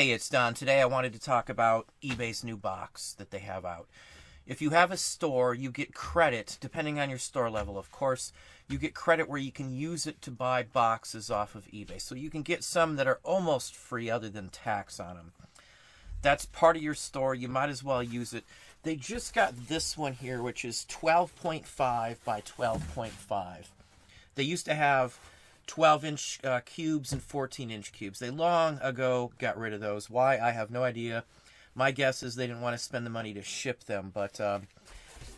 Hey, it's Don. Today I wanted to talk about eBay's new box that they have out. If you have a store, you get credit, depending on your store level, of course. You get credit where you can use it to buy boxes off of eBay. So you can get some that are almost free other than tax on them. That's part of your store. You might as well use it. They just got this one here, which is 12.5 by 12.5. They used to have 12-inch cubes and 14-inch cubes. They long ago got rid of those. Why? I have no idea. My guess is they didn't want to spend the money to ship them, but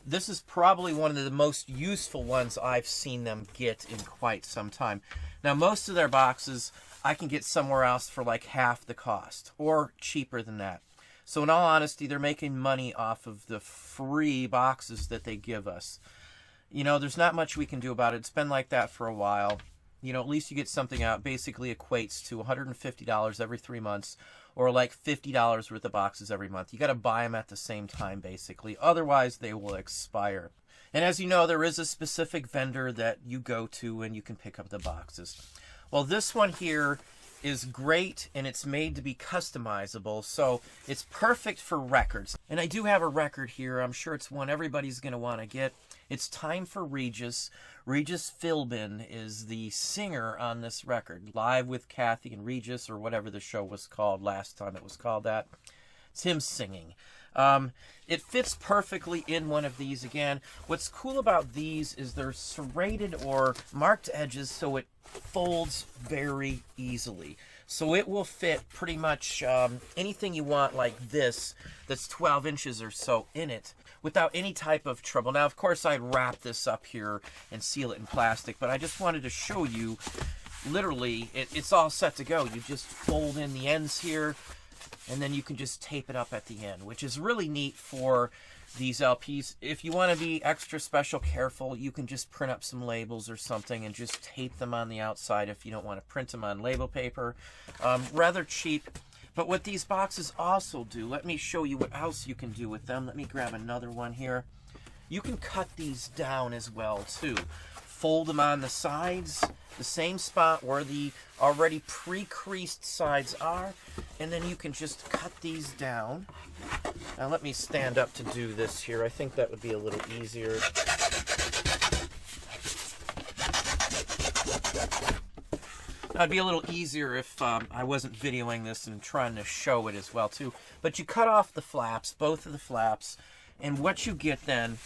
this is probably one of the most useful ones I've seen them get in quite some time. Now, most of their boxes I can get somewhere else for like half the cost, or cheaper than that. So in all honesty, they're making money off of the free boxes that they give us. You know, there's not much we can do about it. It's been like that for a while. You know, at least you get something out. Basically equates to $150 every 3 months, or like $50 worth of boxes every month. You got to buy them at the same time, basically. Otherwise, they will expire. And as you know, there is a specific vendor that you go to and you can pick up the boxes. Well, this one here is great, and it's made to be customizable, so it's perfect for records. And I do have a record here. I'm sure it's one everybody's going to want to get. It's Time for Regis. Regis Philbin is the singer on this record. Live with Kathy and Regis, or whatever the show was called last time it was called that. It's him singing. It fits perfectly in one of these again. What's cool about these is they're serrated or marked edges, so it folds very easily. So it will fit pretty much anything you want like this that's 12 inches or so in it without any type of trouble. Now, of course, I'd wrap this up here and seal it in plastic, but I just wanted to show you, literally, it's all set to go. You just fold in the ends here, and then you can just tape it up at the end, which is really neat for these LPs. If you want to be extra special careful, you can just print up some labels or something and just tape them on the outside if you don't want to print them on label paper. Rather cheap. But what these boxes also do, let me show you what else you can do with them. Let me grab another one here. You can cut these down as well, too. Fold them on the sides, the same spot where the already pre-creased sides are, and then you can just cut these down. Now let me stand up to do this here. I think that would be a little easier. It'd be a little easier if I wasn't videoing this and trying to show it as well too. But you cut off the flaps, both of the flaps, and what you get then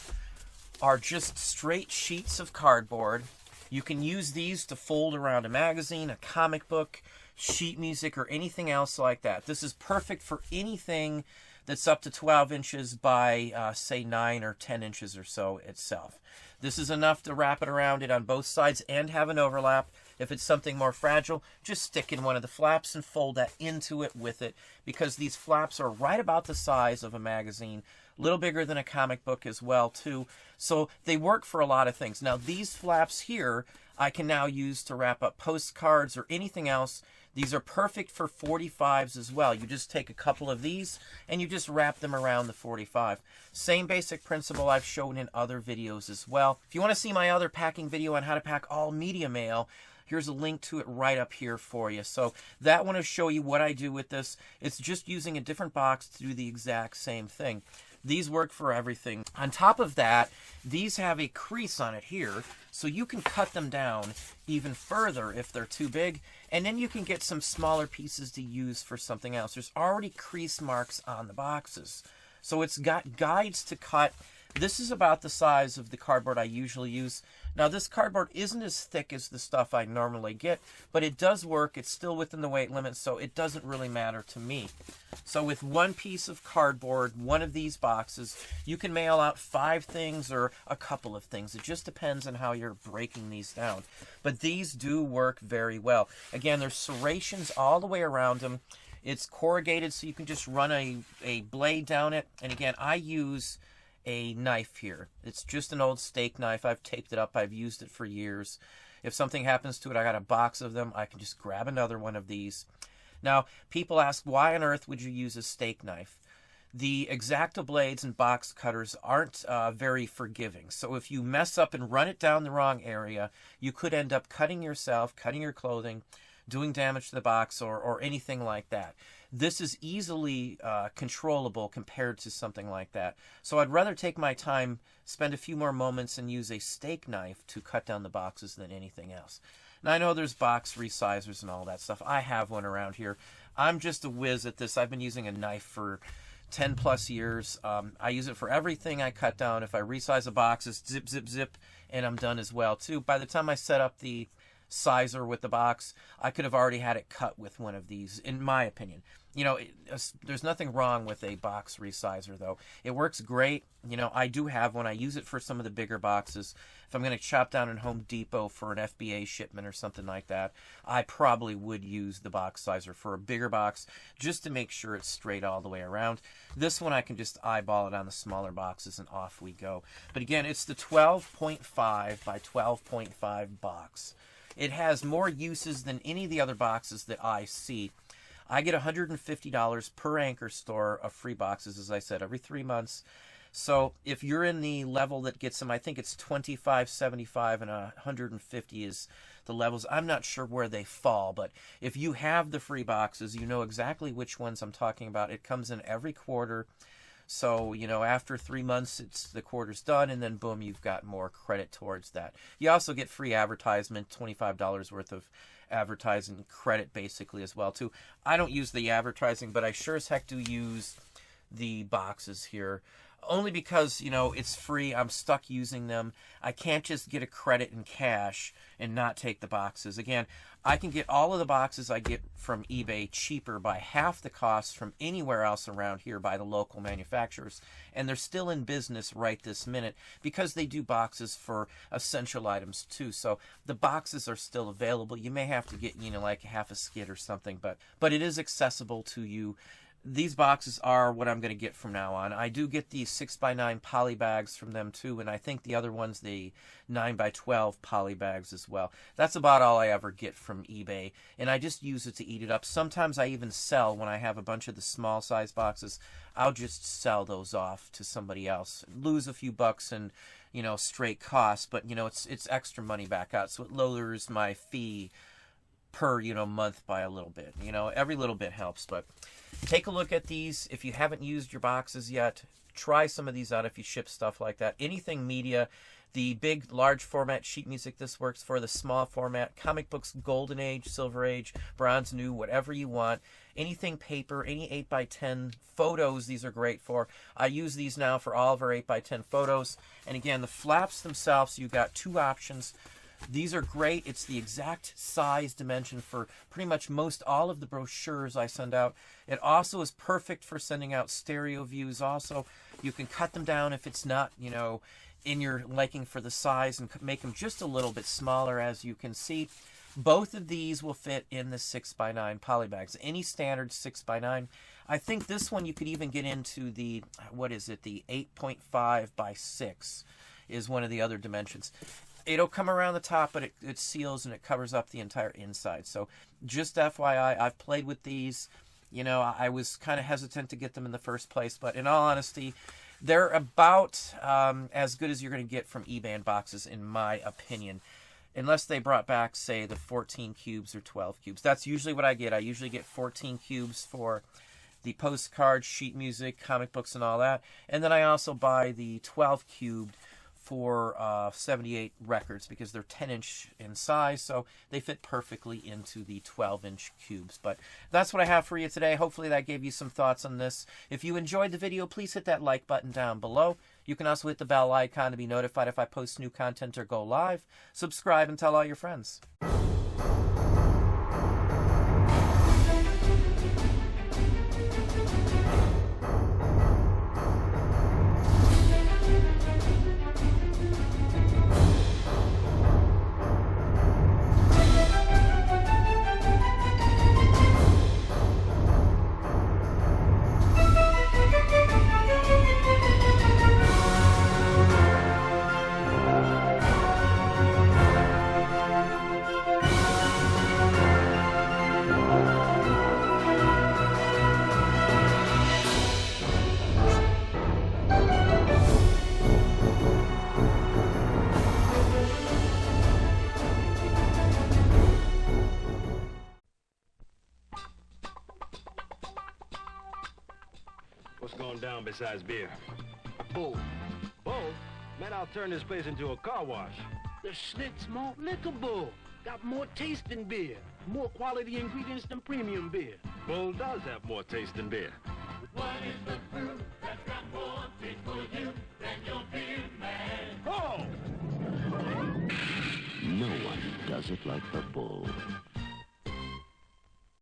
are just straight sheets of cardboard. You can use these to fold around a magazine, a comic book, sheet music, or anything else like that. This is perfect for anything that's up to 12 inches by, say, 9 or 10 inches or so itself. This is enough to wrap it around it on both sides and have an overlap. If it's something more fragile, just stick in one of the flaps and fold that into it with it, because these flaps are right about the size of a magazine, a little bigger than a comic book as well, too. So they work for a lot of things. Now, these flaps here, I can now use to wrap up postcards or anything else. These are perfect for 45s as well. You just take a couple of these and you just wrap them around the 45. Same basic principle I've shown in other videos as well. If you want to see my other packing video on how to pack all media mail, here's a link to it right up here for you. So that one will show you what I do with this. It's just using a different box to do the exact same thing. These work for everything. On top of that, these have a crease on it here, so you can cut them down even further if they're too big, and then you can get some smaller pieces to use for something else. There's already crease marks on the boxes, so it's got guides to cut. This is about the size of the cardboard I usually use. Now, this cardboard isn't as thick as the stuff I normally get, but it does work. It's still within the weight limit, so it doesn't really matter to me. So with one piece of cardboard, one of these boxes, you can mail out 5 things or a couple of things. It just depends on how you're breaking these down. But these do work very well. Again, there's serrations all the way around them. It's corrugated, so you can just run a blade down it. And again, I use a knife here. It's just an old steak knife. I've taped it up. I've used it for years. If something happens to it, I got a box of them. I can just grab another one of these. Now, people ask, why on earth would you use a steak knife? The X-Acto blades and box cutters aren't very forgiving. So if you mess up and run it down the wrong area, you could end up cutting yourself, cutting your clothing, doing damage to the box, or anything like that. This is easily controllable compared to something like that. So I'd rather take my time, spend a few more moments, and use a steak knife to cut down the boxes than anything else. Now, I know there's box resizers and all that stuff. I have one around here. I'm just a whiz at this. I've been using a knife for 10 plus years. I use it for everything I cut down. If I resize a box, it's zip, zip, zip, and I'm done as well, too. By the time I set up the sizer with the box, I could have already had it cut with one of these, in my opinion. You know, there's nothing wrong with a box resizer, though. It works great. You know, I do have one. I use it for some of the bigger boxes. If I'm going to chop down in Home Depot for an FBA shipment or something like that, I probably would use the box sizer for a bigger box just to make sure it's straight all the way around. This one I can just eyeball it on the smaller boxes and off we go. But again, it's the 12.5 by 12.5 box. It has more uses than any of the other boxes that I see. I get $150 per Anchor store of free boxes, as I said, every 3 months. So if you're in the level that gets them, I think it's 25, 75, and 150 is the levels. I'm not sure where they fall, but if you have the free boxes, you know exactly which ones I'm talking about. It comes in every quarter. So, you know, after 3 months, the quarter's done, and then boom, you've got more credit towards that. You also get free advertisement, $25 worth of advertising credit basically as well, too. I don't use the advertising, but I sure as heck do use the boxes here. Only because, you know, it's free. I'm stuck using them. I can't just get a credit in cash and not take the boxes. Again, I can get all of the boxes I get from eBay cheaper by half the cost from anywhere else around here by the local manufacturers. And they're still in business right this minute because they do boxes for essential items too. So the boxes are still available. You may have to get, you know, like half a skid or something, but it is accessible to you. These boxes are what I'm going to get from now on. I do get these 6x9 poly bags from them too, and I think the other one's the 9x12 poly bags as well. That's about all I ever get from eBay, and I just use it to eat it up. Sometimes I even sell, when I have a bunch of the small size boxes, I'll just sell those off to somebody else. Lose a few bucks and, you know, straight costs, but, you know, it's extra money back out, so it lowers my fee per, you know, month by a little bit. You know, every little bit helps. But take a look at these. If you haven't used your boxes yet, try some of these out if you ship stuff like that. Anything media, the big, large format sheet music this works for, the small format, comic books, golden age, silver age, bronze, new, whatever you want. Anything paper, any 8x10 photos, these are great for. I use these now for all of our 8x10 photos. And again, the flaps themselves, you've got two options. These are great. It's the exact size dimension for pretty much most all of the brochures I send out. It also is perfect for sending out stereo views. Also, you can cut them down if it's not, you know, in your liking for the size, and make them just a little bit smaller, as you can see. Both of these will fit in the 6x9 poly bags. Any standard 6x9. I think this one you could even get into the, what is it, the 8.5 by 6 is one of the other dimensions. It'll come around the top, but it seals and it covers up the entire inside. So just FYI, I've played with these. You know, I was kind of hesitant to get them in the first place, but in all honesty, they're about as good as you're going to get from eBay in boxes, in my opinion. Unless they brought back, say, the 14 cubes or 12 cubes. That's usually what I get. I usually get 14 cubes for the postcards, sheet music, comic books, and all that. And then I also buy the 12 cubed for 78 records, because they're 10-inch in size, so they fit perfectly into the 12-inch cubes. But that's what I have for you today. Hopefully that gave you some thoughts on this. If you enjoyed the video, please hit that like button down below. You can also hit the bell icon to be notified if I post new content or go live. Subscribe and tell all your friends. else going down besides beer? Bull. Bull? Man, I'll turn this place into a car wash. The Schlitz Malt Liquor Bull. Got more taste than beer. More quality ingredients than premium beer. Bull does have more taste than beer. What is the brew that's got more taste for you than your beer, man? Oh! No one does it like the Bull.